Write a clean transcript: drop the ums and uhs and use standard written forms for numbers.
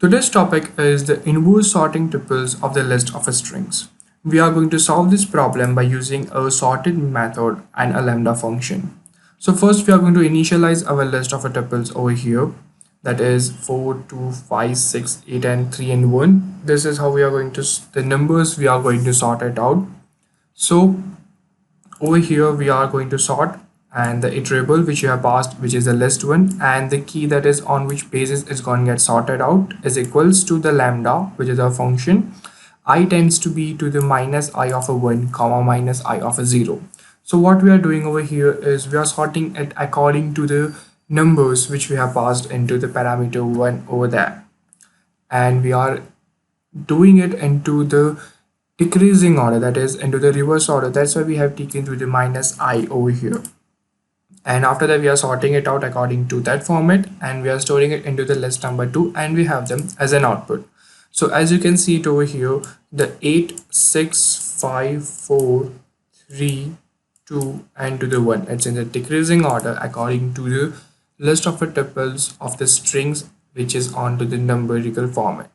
Today's topic is the inverse sorting tuples of the list of strings. We are going to solve this problem by using a sorted method and a lambda function. So first we are going to initialize our list of tuples over here, that is 4, 2, 5, 6, 8 and 3 and 1. This is how we are going to the numbers we are going to sort it out. So over here we are going to sort, and the iterable which you have passed, which is the list one, and the key that is on which basis is going to get sorted out is equals to the lambda, which is our function. I tends to be to the minus I of a 1 comma minus I of a 0. So what we are doing over here is we are sorting it according to the numbers which we have passed into the parameter 1 over there, and we are doing it into the decreasing order, that is into the reverse order. That's why we have taken to the minus I over here, and after that we are sorting it out according to that format, and we are storing it into the list number 2, and we have them as an output. So as you can see it over here, the 8, 6, 5, 4, 3, 2 and to the 1, it's in the decreasing order according to the list of the tuples of the strings which is onto the numerical format.